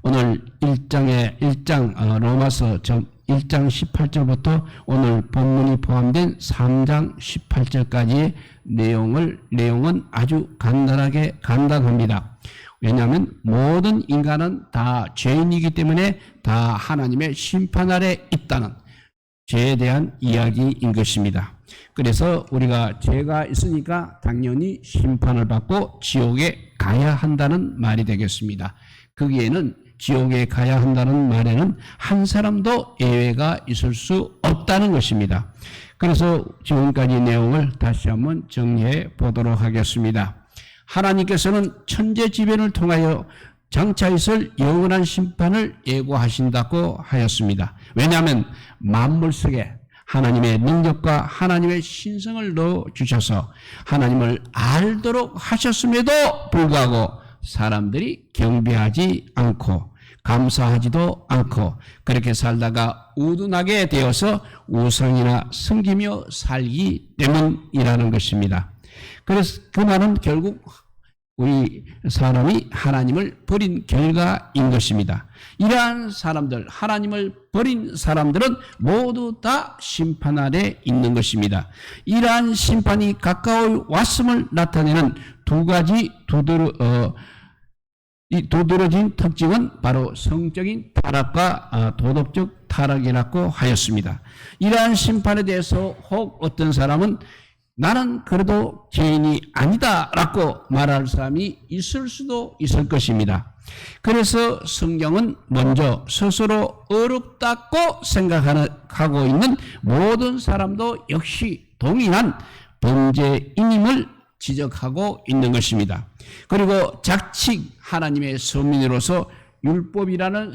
오늘 1장 로마서 1장 18절부터 오늘 본문이 포함된 3장 18절까지의 내용은 아주 간단합니다. 왜냐하면 모든 인간은 다 죄인이기 때문에 다 하나님의 심판 아래 있다는 죄에 대한 이야기인 것입니다. 그래서 우리가 죄가 있으니까 당연히 심판을 받고 지옥에 가야 한다는 말이 되겠습니다. 거기에는 지옥에 가야 한다는 말에는 한 사람도 예외가 있을 수 없다는 것입니다. 그래서 지금까지 내용을 다시 한번 정리해 보도록 하겠습니다. 하나님께서는 천재지변을 통하여 장차 있을 영원한 심판을 예고하신다고 하였습니다. 왜냐하면 만물 속에 하나님의 능력과 하나님의 신성을 넣어주셔서 하나님을 알도록 하셨음에도 불구하고 사람들이 경배하지 않고 감사하지도 않고 그렇게 살다가 우둔하게 되어서 우상이나 섬기며 살기 때문이라는 것입니다. 그래서 그 말은 결국 우리 사람이 하나님을 버린 결과인 것입니다. 이러한 사람들, 하나님을 버린 사람들은 모두 다 심판 아래 있는 것입니다. 이러한 심판이 가까워 왔음을 나타내는 두 가지 두드러진 특징은 바로 성적인 타락과 도덕적 타락이라고 하였습니다. 이러한 심판에 대해서 혹 어떤 사람은 나는 그래도 죄인이 아니다라고 말할 사람이 있을 수도 있을 것입니다. 그래서 성경은 먼저 스스로 어렵다고 생각하고 있는 모든 사람도 역시 동일한 범죄인임을 지적하고 있는 것입니다. 그리고 자칫 하나님의 서민으로서 율법이라는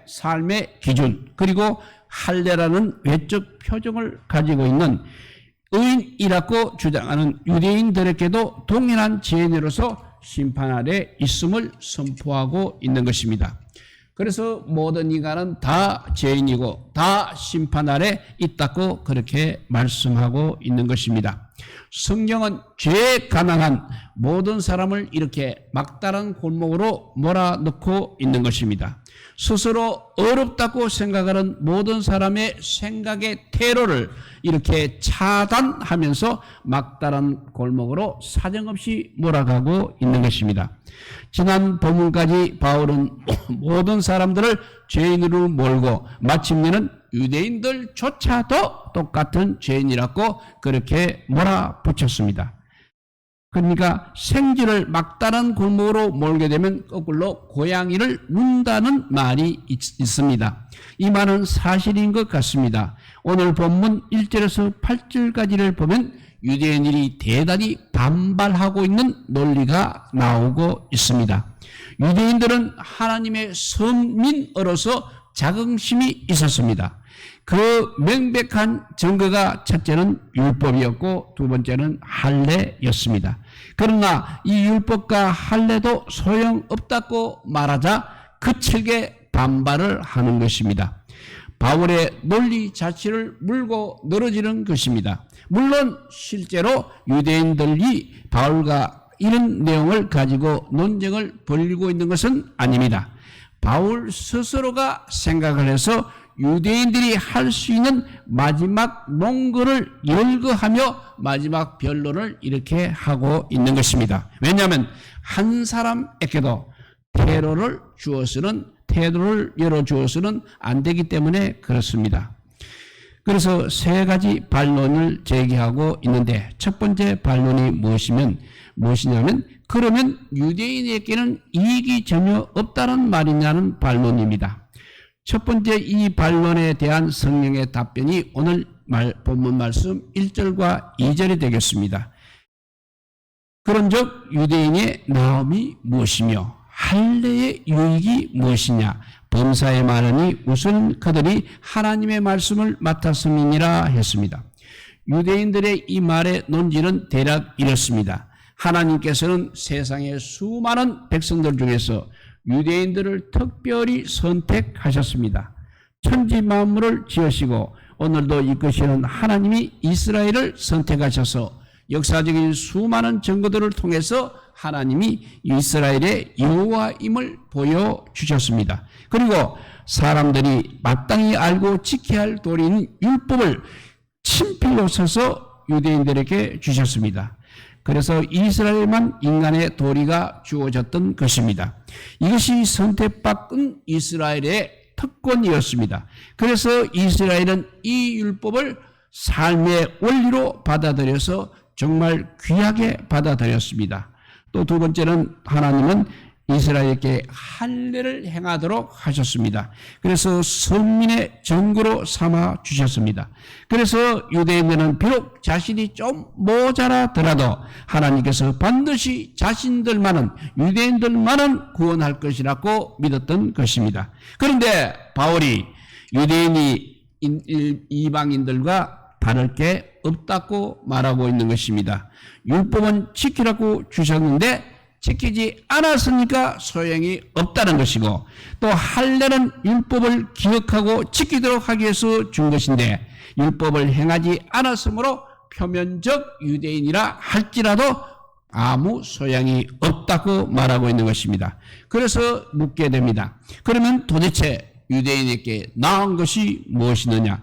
삶의 기준, 그리고 할례라는 외적 표정을 가지고 있는 의인이라고 주장하는 유대인들에게도 동일한 죄인으로서 심판 아래 있음을 선포하고 있는 것입니다. 그래서 모든 인간은 다 죄인이고 다 심판 아래 있다고 그렇게 말씀하고 있는 것입니다. 성경은 죄에 가난한 모든 사람을 이렇게 막다른 골목으로 몰아넣고 있는 것입니다. 스스로 어렵다고 생각하는 모든 사람의 생각의 퇴로를 이렇게 차단하면서 막다른 골목으로 사정없이 몰아가고 있는 것입니다. 지난 본문까지 바울은 모든 사람들을 죄인으로 몰고 마침내는 유대인들조차도 똑같은 죄인이라고 그렇게 몰아붙였습니다. 그러니까 생쥐를 막다른 골목으로 몰게 되면 거꾸로 고양이를 문다는 말이 있습니다. 이 말은 사실인 것 같습니다. 오늘 본문 1절에서 8절까지를 보면 유대인들이 대단히 반발하고 있는 논리가 나오고 있습니다. 유대인들은 하나님의 선민으로서 자긍심이 있었습니다. 그 명백한 증거가 첫째는 율법이었고 두 번째는 할례였습니다. 그러나 이 율법과 할례도 소용없다고 말하자 거칠게 반발을 하는 것입니다. 바울의 논리 자체를 물고 늘어지는 것입니다. 물론 실제로 유대인들이 바울과 이런 내용을 가지고 논쟁을 벌이고 있는 것은 아닙니다. 바울 스스로가 생각을 해서 유대인들이 할 수 있는 마지막 논거를 열거하며 마지막 변론을 이렇게 하고 있는 것입니다. 왜냐하면 한 사람에게도 퇴로를 열어주어서는 안 되기 때문에 그렇습니다. 그래서 세 가지 반론을 제기하고 있는데 첫 번째 반론이 무엇이냐면 그러면 유대인에게는 이익이 전혀 없다는 말이냐는 반론입니다. 첫 번째 이 반론에 대한 성령의 답변이 오늘 본문 말씀 1절과 2절이 되겠습니다. 그런즉 유대인의 나음이 무엇이며 할례의 유익이 무엇이냐 범사에 말하니 우선 그들이 하나님의 말씀을 맡았음이니라 했습니다. 유대인들의 이 말의 논지는 대략 이렇습니다. 하나님께서는 세상의 수많은 백성들 중에서 유대인들을 특별히 선택하셨습니다. 천지 만물을 지으시고 오늘도 이끄시는 하나님이 이스라엘을 선택하셔서 역사적인 수많은 증거들을 통해서 하나님이 이스라엘의 여호와임을 보여주셨습니다. 그리고 사람들이 마땅히 알고 지켜야 할 도리인 율법을 친필로 써서 유대인들에게 주셨습니다. 그래서 이스라엘만 인간의 도리가 주어졌던 것입니다. 이것이 선택받은 이스라엘의 특권이었습니다. 그래서 이스라엘은 이 율법을 삶의 원리로 받아들여서 정말 귀하게 받아들였습니다. 또 두 번째는 하나님은 이스라엘에게 할례를 행하도록 하셨습니다. 그래서 선민의 증거로 삼아 주셨습니다. 그래서 유대인들은 비록 자신이 좀 모자라더라도 하나님께서 반드시 자신들만은, 유대인들만은 구원할 것이라고 믿었던 것입니다. 그런데 바울이 유대인이 이방인들과 다를 게 없다고 말하고 있는 것입니다. 율법은 지키라고 주셨는데 지키지 않았으니까 소용이 없다는 것이고, 또 할례는 율법을 기억하고 지키도록 하기 위해서 준 것인데 율법을 행하지 않았으므로 표면적 유대인이라 할지라도 아무 소용이 없다고 말하고 있는 것입니다. 그래서 묻게 됩니다. 그러면 도대체 유대인에게 나은 것이 무엇이느냐?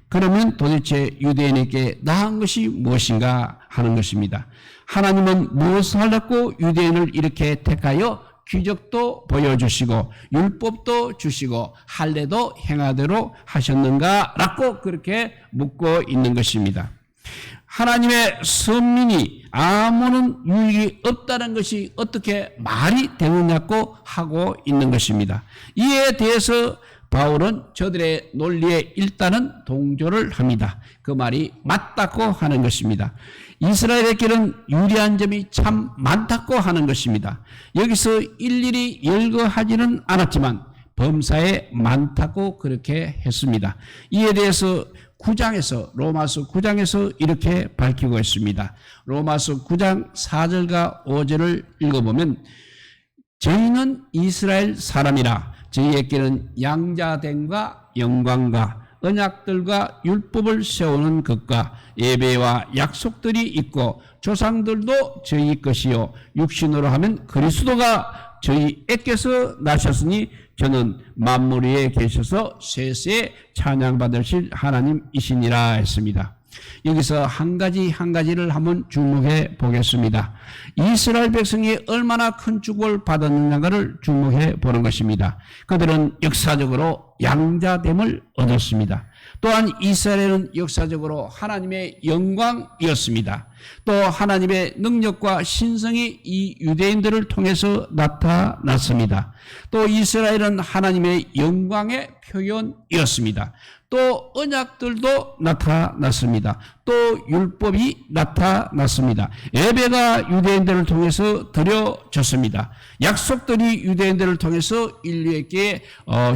그러면 도대체 유대인에게 나은 것이 무엇인가 하는 것입니다. 하나님은 무엇을 하려고 유대인을 이렇게 택하여 기적도 보여주시고 율법도 주시고 할례도 행하도록 하셨는가라고 그렇게 묻고 있는 것입니다. 하나님의 선민이 아무런 유익이 없다는 것이 어떻게 말이 되느냐고 하고 있는 것입니다. 이에 대해서 바울은 저들의 논리에 일단은 동조를 합니다. 그 말이 맞다고 하는 것입니다. 이스라엘에게는 유리한 점이 참 많다고 하는 것입니다. 여기서 일일이 열거하지는 않았지만 범사에 많다고 그렇게 했습니다. 이에 대해서 로마서 9장에서 이렇게 밝히고 있습니다. 로마서 9장 4절과 5절을 읽어보면, 저희는 이스라엘 사람이라 저희에게는 양자됨과 영광과 언약들과 율법을 세우는 것과 예배와 약속들이 있고 조상들도 저희 것이요 육신으로 하면 그리스도가 저희에게서 나셨으니 저는 만물 위에 계셔서 세세에 찬양받으실 하나님이시니라 했습니다. 여기서 한 가지를 한번 주목해 보겠습니다. 이스라엘 백성이 얼마나 큰 축복을 받았느냐를 주목해 보는 것입니다. 그들은 역사적으로 양자됨을 얻었습니다. 또한 이스라엘은 역사적으로 하나님의 영광이었습니다. 또 하나님의 능력과 신성이 이 유대인들을 통해서 나타났습니다. 또 이스라엘은 하나님의 영광의 표현이었습니다. 또 언약들도 나타났습니다. 또 율법이 나타났습니다. 예배가 유대인들을 통해서 드려졌습니다. 약속들이 유대인들을 통해서 인류에게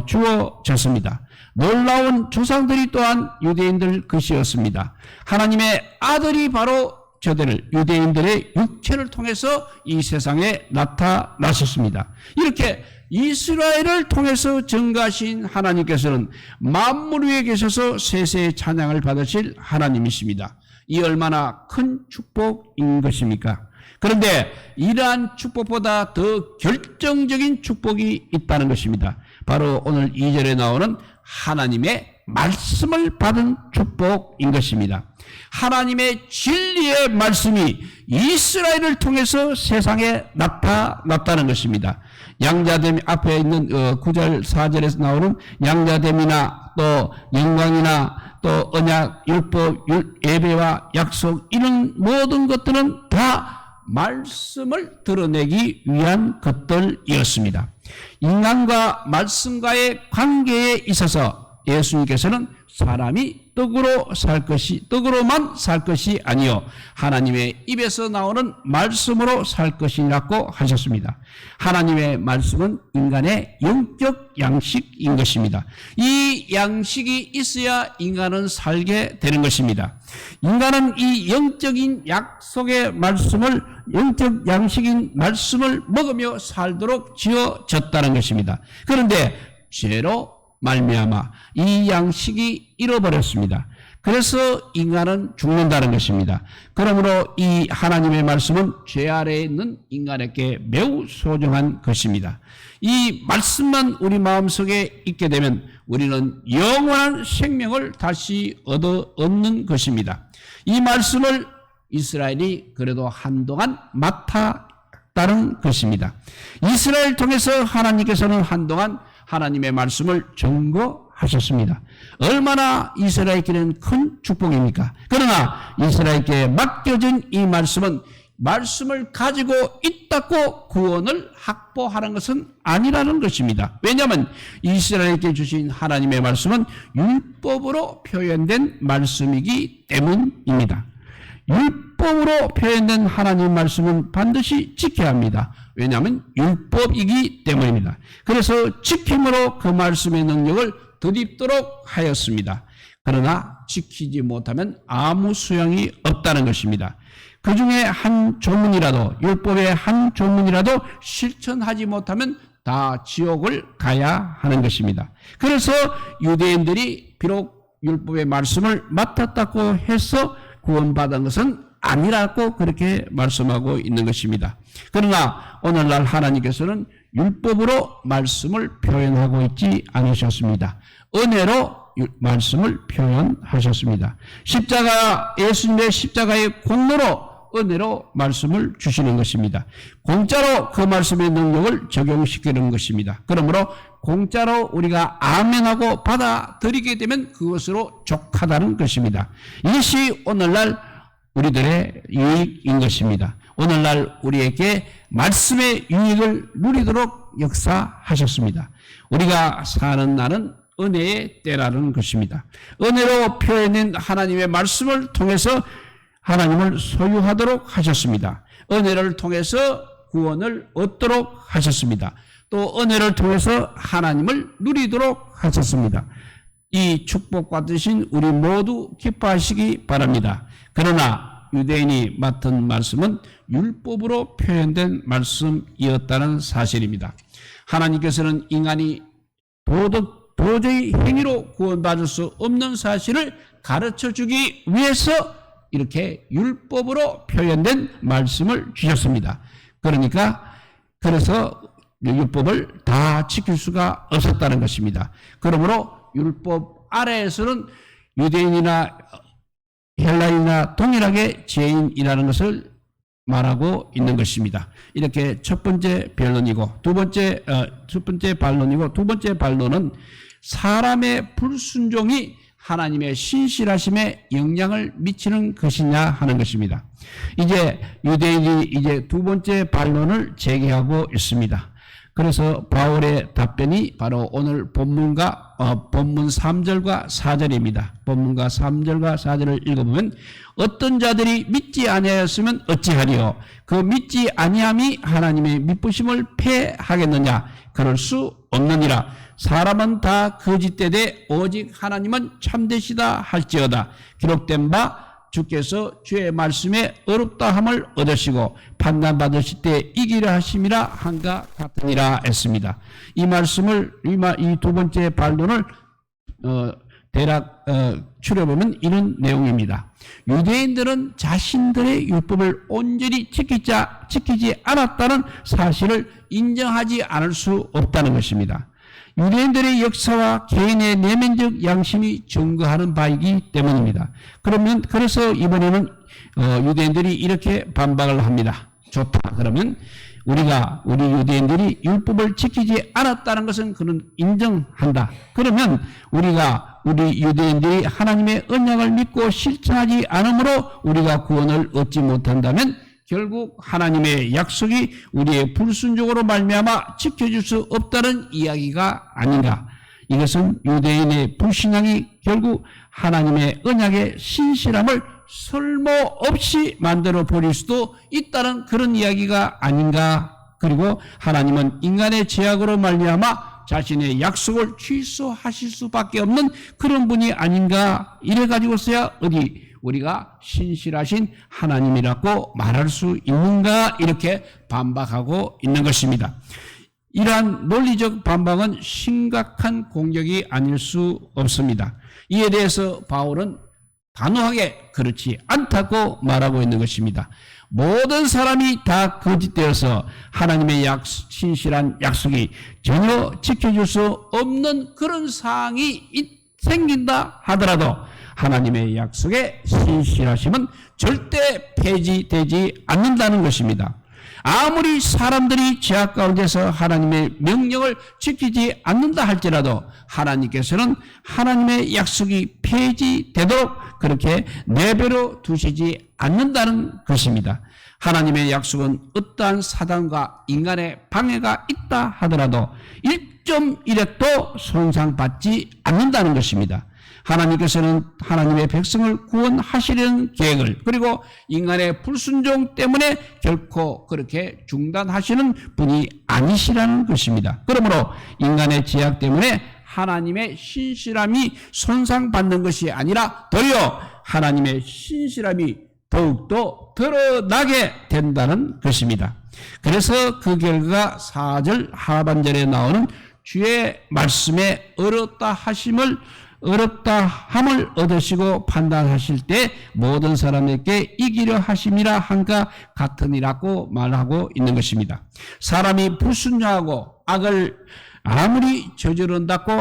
주어졌습니다. 놀라운 조상들이 또한 유대인들 것이었습니다. 하나님의 아들이 바로 저들을, 유대인들의 육체를 통해서 이 세상에 나타나셨습니다. 이렇게 이스라엘을 통해서 증거하신 하나님께서는 만물 위에 계셔서 세세의 찬양을 받으실 하나님이십니다. 이 얼마나 큰 축복인 것입니까? 그런데 이러한 축복보다 더 결정적인 축복이 있다는 것입니다. 바로 오늘 2절에 나오는 하나님의 말씀을 받은 축복인 것입니다. 하나님의 진리의 말씀이 이스라엘을 통해서 세상에 나타났다는 것입니다. 양자됨 앞에 있는 9절 4절에서 나오는 양자됨이나 또 영광이나 또 언약, 율법, 예배와 약속, 이런 모든 것들은 다 말씀을 드러내기 위한 것들이었습니다. 인간과 말씀과의 관계에 있어서 예수님께서는 사람이 떡으로만 살 것이 아니요 하나님의 입에서 나오는 말씀으로 살 것이라고 하셨습니다. 하나님의 말씀은 인간의 영적 양식인 것입니다. 이 양식이 있어야 인간은 살게 되는 것입니다. 인간은 이 영적인 약속의 말씀을, 영적 양식인 말씀을 먹으며 살도록 지어졌다는 것입니다. 그런데 죄로 말미암아 이 양식이 잃어버렸습니다. 그래서 인간은 죽는다는 것입니다. 그러므로 이 하나님의 말씀은 죄 아래에 있는 인간에게 매우 소중한 것입니다. 이 말씀만 우리 마음속에 있게 되면 우리는 영원한 생명을 다시 얻는 것입니다. 이 말씀을 이스라엘이 그래도 한동안 맡았다는 것입니다. 이스라엘 통해서 하나님께서는 한동안 하나님의 말씀을 전거하셨습니다. 얼마나 이스라엘에게는 큰 축복입니까? 그러나 이스라엘에게 맡겨진 이 말씀을 가지고 있다고 구원을 확보하는 것은 아니라는 것입니다. 왜냐하면 이스라엘에게 주신 하나님의 말씀은 율법으로 표현된 말씀이기 때문입니다. 율법으로 표현된 하나님의 말씀은 반드시 지켜야 합니다. 왜냐하면 율법이기 때문입니다. 그래서 지킴으로 그 말씀의 능력을 덧입도록 하였습니다. 그러나 지키지 못하면 아무 소용이 없다는 것입니다. 그 중에 한 조문이라도, 율법의 한 조문이라도 실천하지 못하면 다 지옥을 가야 하는 것입니다. 그래서 유대인들이 비록 율법의 말씀을 맡았다고 해서 구원받은 것은 아니라고 그렇게 말씀하고 있는 것입니다. 그러나 오늘날 하나님께서는 율법으로 말씀을 표현하고 있지 않으셨습니다. 은혜로 말씀을 표현하셨습니다. 예수님의 십자가의 공로로 은혜로 말씀을 주시는 것입니다. 공짜로 그 말씀의 능력을 적용시키는 것입니다. 그러므로 공짜로 우리가 아멘하고 받아들이게 되면 그것으로 족하다는 것입니다. 이것이 오늘날 우리들의 유익인 것입니다. 오늘날 우리에게 말씀의 유익을 누리도록 역사하셨습니다. 우리가 사는 날은 은혜의 때라는 것입니다. 은혜로 표현된 하나님의 말씀을 통해서 하나님을 소유하도록 하셨습니다. 은혜를 통해서 구원을 얻도록 하셨습니다. 또 은혜를 통해서 하나님을 누리도록 하셨습니다. 이 축복 받으신 우리 모두 기뻐하시기 바랍니다. 그러나 유대인이 맡은 말씀은 율법으로 표현된 말씀이었다는 사실입니다. 하나님께서는 인간이 도저히 행위로 구원받을 수 없는 사실을 가르쳐주기 위해서 이렇게 율법으로 표현된 말씀을 주셨습니다. 그래서 율법을 다 지킬 수가 없었다는 것입니다. 그러므로 율법 아래에서는 유대인이나 헬라인이나 동일하게 죄인이라는 것을 말하고 있는 것입니다. 이렇게 첫 번째 변론이고 두 번째 반론은 사람의 불순종이 하나님의 신실하심에 영향을 미치는 것이냐 하는 것입니다. 이제 유대인이 이제 두 번째 반론을 제기하고 있습니다. 그래서 바울의 답변이 바로 오늘 본문 3절과 4절입니다. 본문과 3절과 4절을 읽어보면 어떤 자들이 믿지 아니하였으면 어찌하리요? 그 믿지 아니함이 하나님의 믿으심을 패하겠느냐? 그럴 수 없느니라. 사람은 다 거짓되되 오직 하나님은 참되시다 할지어다. 기록된 바 주께서 주의 말씀에 어렵다함을 얻으시고 판단받으실 때 이기려 하심이라 한가 같으니라 했습니다. 이 말씀을 이 두 번째 반론을 대략 추려보면 이런 내용입니다. 유대인들은 자신들의 율법을 온전히 지키지 않았다는 사실을 인정하지 않을 수 없다는 것입니다. 유대인들의 역사와 개인의 내면적 양심이 증거하는 바이기 때문입니다. 그래서 이번에는 유대인들이 이렇게 반박을 합니다. 좋다. 그러면 우리 유대인들이 율법을 지키지 않았다는 것은 그는 인정한다. 그러면 우리 유대인들이 하나님의 언약을 믿고 실천하지 않으므로 우리가 구원을 얻지 못한다면 결국 하나님의 약속이 우리의 불순종으로 말미암아 지켜줄 수 없다는 이야기가 아닌가. 이것은 유대인의 불신앙이 결국 하나님의 언약의 신실함을 쓸모없이 만들어 버릴 수도 있다는 그런 이야기가 아닌가. 그리고 하나님은 인간의 죄악으로 말미암아 자신의 약속을 취소하실 수밖에 없는 그런 분이 아닌가. 이래가지고서야 우리가 신실하신 하나님이라고 말할 수 있는가 이렇게 반박하고 있는 것입니다. 이러한 논리적 반박은 심각한 공격이 아닐 수 없습니다. 이에 대해서 바울은 단호하게 그렇지 않다고 말하고 있는 것입니다. 모든 사람이 다 거짓되어서 하나님의 신실한 약속이 전혀 지켜줄 수 없는 그런 상황이 생긴다 하더라도 하나님의 약속의 신실하심은 절대 폐지되지 않는다는 것입니다. 아무리 사람들이 죄악 가운데서 하나님의 명령을 지키지 않는다 할지라도 하나님께서는 하나님의 약속이 폐지되도록 그렇게 내버려 두시지 않는다는 것입니다. 하나님의 약속은 어떠한 사단과 인간의 방해가 있다 하더라도 1.1획도 손상받지 않는다는 것입니다. 하나님께서는 하나님의 백성을 구원하시려는 계획을 그리고 인간의 불순종 때문에 결코 그렇게 중단하시는 분이 아니시라는 것입니다. 그러므로 인간의 죄악 때문에 하나님의 신실함이 손상받는 것이 아니라 도리어 하나님의 신실함이 더욱더 드러나게 된다는 것입니다. 그래서 그 결과가 4절 하반절에 나오는 주의 말씀에 어렵다 함을 얻으시고 판단하실 때 모든 사람에게 이기려 하심이라 한가 같으니라고 말하고 있는 것입니다. 사람이 불순종하고 악을 아무리 저지른다고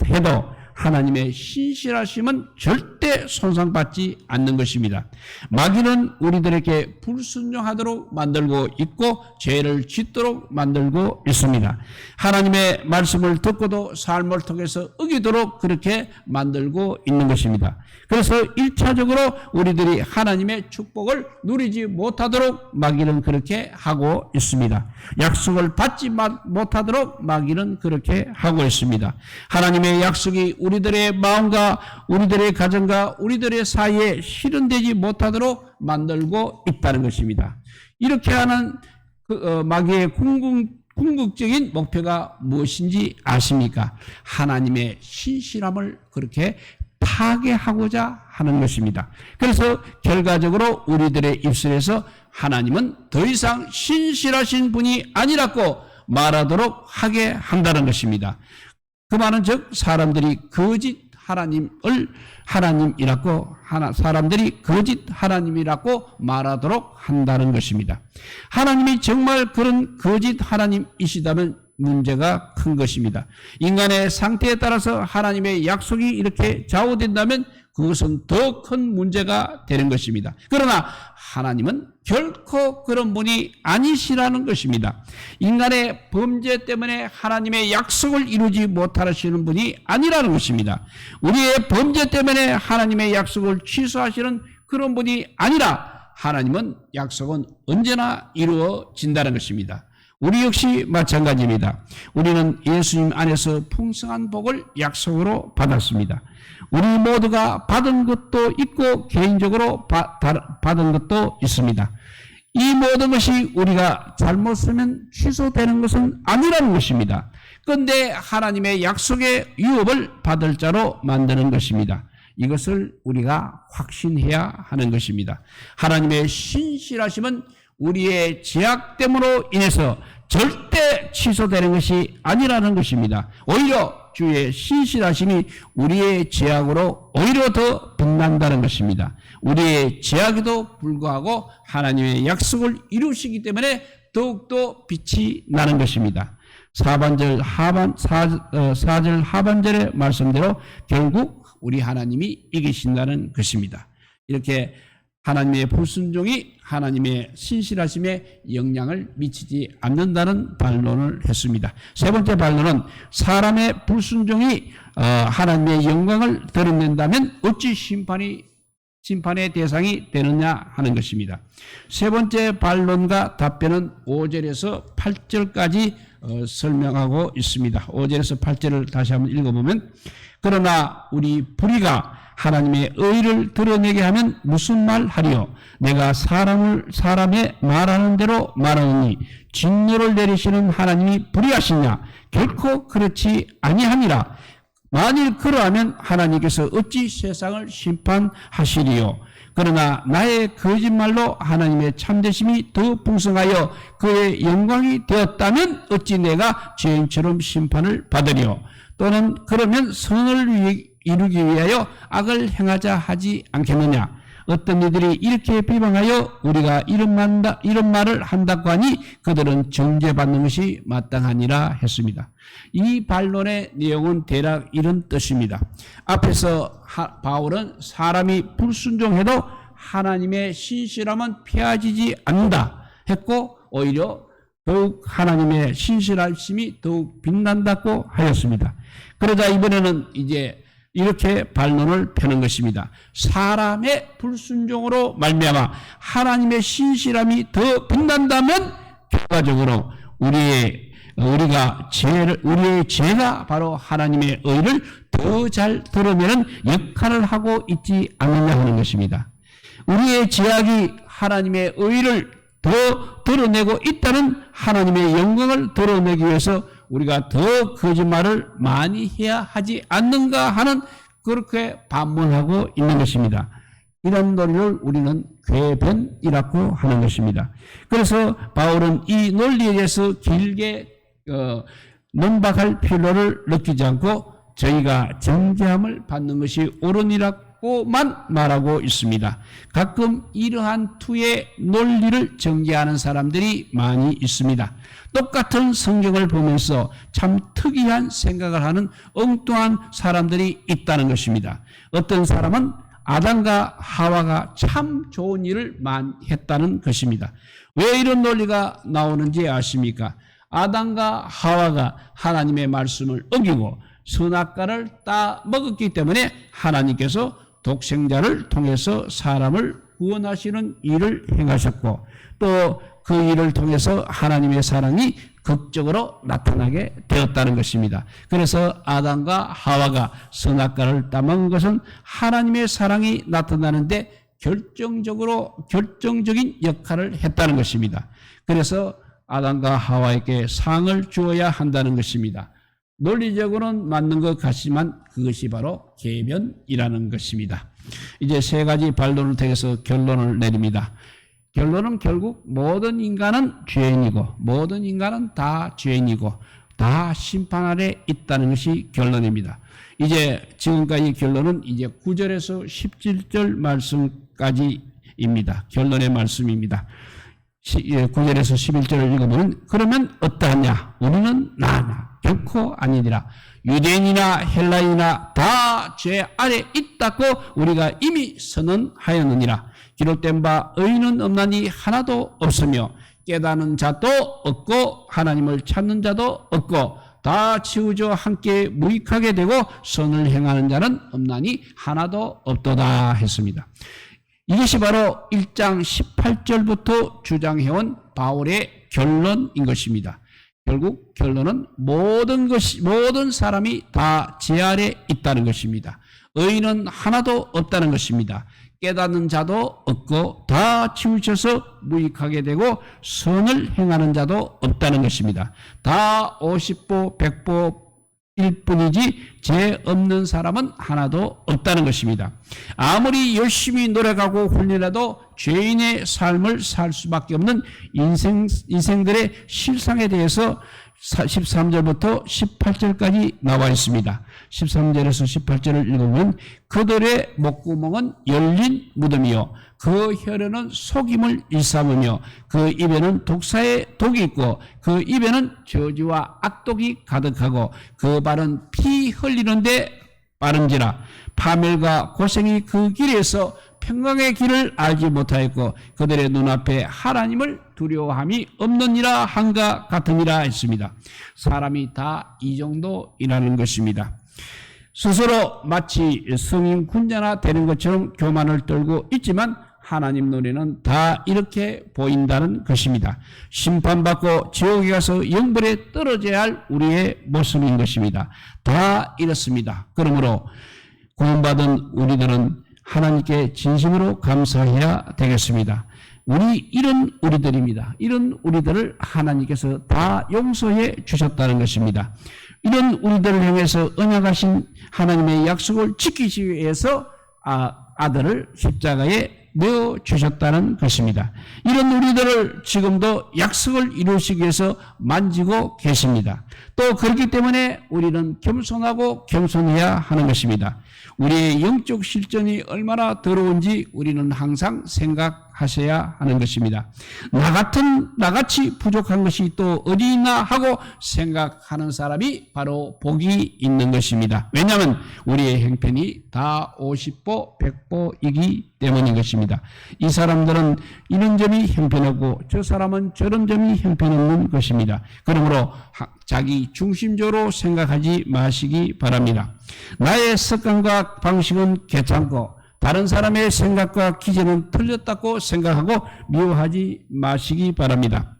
해도 하나님의 신실하심은 절대 손상받지 않는 것입니다. 마귀는 우리들에게 불순종하도록 만들고 있고 죄를 짓도록 만들고 있습니다. 하나님의 말씀을 듣고도 삶을 통해서 어기도록 그렇게 만들고 있는 것입니다. 그래서 1차적으로 우리들이 하나님의 축복을 누리지 못하도록 마귀는 그렇게 하고 있습니다. 약속을 받지 못하도록 마귀는 그렇게 하고 있습니다. 하나님의 약속이 우리들의 마음과 우리들의 가정과 우리들의 사이에 실현되지 못하도록 만들고 있다는 것입니다. 이렇게 하는 마귀의 궁극적인 목표가 무엇인지 아십니까? 하나님의 신실함을 그렇게 파괴하고자 하는 것입니다. 그래서 결과적으로 우리들의 입술에서 하나님은 더 이상 신실하신 분이 아니라고 말하도록 하게 한다는 것입니다. 그 말은 즉 사람들이 거짓 하나님이라고 말하도록 한다는 것입니다. 하나님이 정말 그런 거짓 하나님이시다면 문제가 큰 것입니다. 인간의 상태에 따라서 하나님의 약속이 이렇게 좌우된다면 그것은 더 큰 문제가 되는 것입니다. 그러나 하나님은 결코 그런 분이 아니시라는 것입니다. 인간의 범죄 때문에 하나님의 약속을 이루지 못하시는 분이 아니라는 것입니다. 우리의 범죄 때문에 하나님의 약속을 취소하시는 그런 분이 아니라 하나님은 약속은 언제나 이루어진다는 것입니다. 우리 역시 마찬가지입니다. 우리는 예수님 안에서 풍성한 복을 약속으로 받았습니다. 우리 모두가 받은 것도 있고 개인적으로 받은 것도 있습니다. 이 모든 것이 우리가 잘못 쓰면 취소되는 것은 아니라는 것입니다. 그런데 하나님의 약속의 유업을 받을 자로 만드는 것입니다. 이것을 우리가 확신해야 하는 것입니다. 하나님의 신실하심은 우리의 죄악됨으로 인해서 절대 취소되는 것이 아니라는 것입니다. 오히려 주의 신실하심이 우리의 죄악으로 오히려 더 빛난다는 것입니다. 우리의 죄악에도 불구하고 하나님의 약속을 이루시기 때문에 더욱더 빛이 나는 것입니다. 4절 하반절의 말씀대로 결국 우리 하나님이 이기신다는 것입니다. 이렇게 하나님의 불순종이 하나님의 신실하심에 영향을 미치지 않는다는 반론을 했습니다. 세 번째 반론은 사람의 불순종이 하나님의 영광을 드러낸다면 어찌 심판의 대상이 되느냐 하는 것입니다. 세 번째 반론과 답변은 5절에서 8절까지 설명하고 있습니다. 5절에서 8절을 다시 한번 읽어보면 그러나 우리 불의가 하나님의 의를 드러내게 하면 무슨 말 하리요? 내가 사람의 말하는 대로 말하느니 진노를 내리시는 하나님이 불의하시냐? 결코 그렇지 아니하니라. 만일 그러하면 하나님께서 어찌 세상을 심판하시리요? 그러나 나의 거짓말로 하나님의 참되심이 더 풍성하여 그의 영광이 되었다면 어찌 내가 죄인처럼 심판을 받으리요. 또는 그러면 선을 이루기 위하여 악을 행하자 하지 않겠느냐. 어떤 이들이 이렇게 비방하여 우리가 이런 말을 한다고 하니 그들은 정죄받는 것이 마땅하니라 했습니다. 이 반론의 내용은 대략 이런 뜻입니다. 앞에서 바울은 사람이 불순종해도 하나님의 신실함은 폐하지지 않는다 했고, 오히려 더욱 하나님의 신실하심이 더욱 빛난다고 하였습니다. 그러자 이번에는 이제 이렇게 반론을 펴는 것입니다. 사람의 불순종으로 말미암아 하나님의 신실함이 더 빛난다면 결과적으로 우리의 죄가 바로 하나님의 의를 더 잘 드러내는 역할을 하고 있지 않느냐 하는 것입니다. 우리의 죄악이 하나님의 의를 더 드러내고 있다는 하나님의 영광을 드러내기 위해서 우리가 더 거짓말을 많이 해야 하지 않는가 하는, 그렇게 반문하고 있는 것입니다. 이런 논리를 우리는 궤변이라고 하는 것입니다. 그래서 바울은 이 논리에 대해서 길게 논박할 필요를 느끼지 않고 저희가 정죄함을 받는 것이 옳으니라고만 말하고 있습니다. 가끔 이러한 투의 논리를 전개하는 사람들이 많이 있습니다. 똑같은 성경을 보면서 참 특이한 생각을 하는 엉뚱한 사람들이 있다는 것입니다. 어떤 사람은 아담과 하와가 참 좋은 일을 많이 했다는 것입니다. 왜 이런 논리가 나오는지 아십니까? 아담과 하와가 하나님의 말씀을 어기고 선악과를 따 먹었기 때문에 하나님께서 독생자를 통해서 사람을 구원하시는 일을 행하셨고, 또 그 일을 통해서 하나님의 사랑이 극적으로 나타나게 되었다는 것입니다. 그래서 아담과 하와가 선악과를 따먹은 것은 하나님의 사랑이 나타나는데 결정적인 역할을 했다는 것입니다. 그래서 아담과 하와에게 상을 주어야 한다는 것입니다. 논리적으로는 맞는 것 같지만 그것이 바로 궤변이라는 것입니다. 이제 세 가지 반론을 통해서 결론을 내립니다. 결론은 결국 모든 인간은 죄인이고 모든 인간은 다 죄인이고 다 심판 아래 있다는 것이 결론입니다. 이제 지금까지 결론은 이제 9절에서 17절 말씀까지입니다. 결론의 말씀입니다. 9절에서 11절을 읽어보면 그러면 어떠하냐? 우리는 나나 결코 아니니라. 유대인이나 헬라인이나 다 죄 아래 있다고 우리가 이미 선언하였느니라. 기록된 바 의인은 없나니 하나도 없으며 깨닫는 자도 없고 하나님을 찾는 자도 없고 다 치우쳐 함께 무익하게 되고 선을 행하는 자는 없나니 하나도 없도다 했습니다. 이것이 바로 1장 18절부터 주장해온 바울의 결론인 것입니다. 결국 결론은 모든 사람이 다 죄 아래 있다는 것입니다. 의인은 하나도 없다는 것입니다. 깨닫는 자도 없고 다 치우쳐서 무익하게 되고 선을 행하는 자도 없다는 것입니다. 다 50보 100보일 뿐이지 죄 없는 사람은 하나도 없다는 것입니다. 아무리 열심히 노력하고 훈련해도 죄인의 삶을 살 수밖에 없는 인생들의 실상에 대해서 13절부터 18절까지 나와 있습니다. 13절에서 18절을 읽으면 그들의 목구멍은 열린 무덤이요 그 혀로는 속임을 일삼으며 그 입에는 독사의 독이 있고 그 입에는 저주와 악독이 가득하고 그 발은 피 흘리는데 빠른지라. 파멸과 고생이 그 길에서 평강의 길을 알지 못하였고 그들의 눈앞에 하나님을 두려워함이 없느니라 한가 같으니라 했습니다. 사람이 다 이 정도이라는 것입니다. 스스로 마치 성인 군자나 되는 것처럼 교만을 떨고 있지만 하나님 눈에는 다 이렇게 보인다는 것입니다. 심판받고 지옥에 가서 영벌에 떨어져야 할 우리의 모습인 것입니다. 다 이렇습니다. 그러므로 구원받은 우리들은 하나님께 진심으로 감사해야 되겠습니다. 이런 우리들입니다. 이런 우리들을 하나님께서 다 용서해 주셨다는 것입니다. 이런 우리들을 향해서 언약하신 하나님의 약속을 지키기 위해서 아들을 십자가에 내어 주셨다는 것입니다. 이런 우리들을 지금도 약속을 이루시기 위해서 만지고 계십니다. 또 그렇기 때문에 우리는 겸손하고 겸손해야 하는 것입니다. 우리의 영적 실존이 얼마나 더러운지 우리는 항상 생각하셔야 하는 것입니다. 나같이 부족한 것이 또 어디 있나 하고 생각하는 사람이 바로 복이 있는 것입니다. 왜냐하면 우리의 형편이 다 50보 100보이기 때문인 것입니다. 이 사람들은 이런 점이 형편없고 저 사람은 저런 점이 형편없는 것입니다. 그러므로 자기 중심적으로 생각하지 마시기 바랍니다. 나의 습관과 방식은 괜찮고 다른 사람의 생각과 기준은 틀렸다고 생각하고 미워하지 마시기 바랍니다.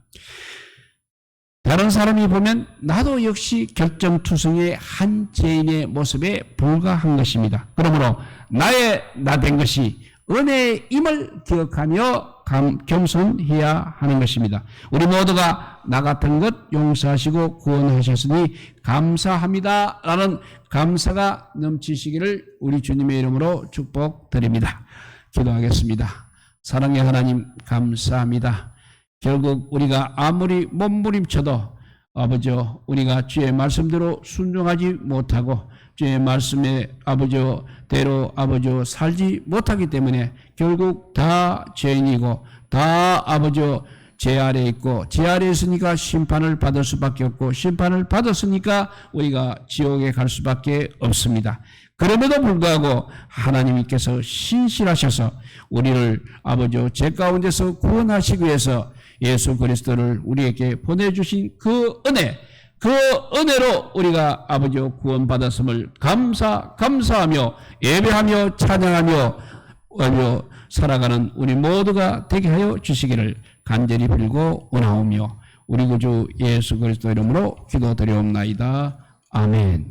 다른 사람이 보면 나도 역시 결정투성의 한 죄인의 모습에 불과한 것입니다. 그러므로 나 된 것이 은혜임을 기억하며 겸손해야 하는 것입니다. 우리 모두가 나 같은 것 용서하시고 구원하셨으니 감사합니다 라는 감사가 넘치시기를 우리 주님의 이름으로 축복드립니다. 기도하겠습니다. 사랑의 하나님 감사합니다. 결국 우리가 아무리 몸부림쳐도 아버지요 우리가 주의 말씀대로 순종하지 못하고 주의 말씀에 아버지대로 아버지요 살지 못하기 때문에 결국 다 죄인이고 다 아버지요 죄 아래 있고 죄 아래 있으니까 심판을 받을 수밖에 없고 심판을 받았으니까 우리가 지옥에 갈 수밖에 없습니다. 그럼에도 불구하고 하나님께서 신실하셔서 우리를 아버지요 죄 가운데서 구원하시기 위해서 예수 그리스도를 우리에게 보내주신 그 은혜로 우리가 아버지요 구원받았음을 감사하며 예배하며 찬양하며 살아가는 우리 모두가 되게 하여 주시기를 간절히 빌고 원하오며 우리 구주 예수 그리스도 이름으로 기도드리옵나이다. 아멘.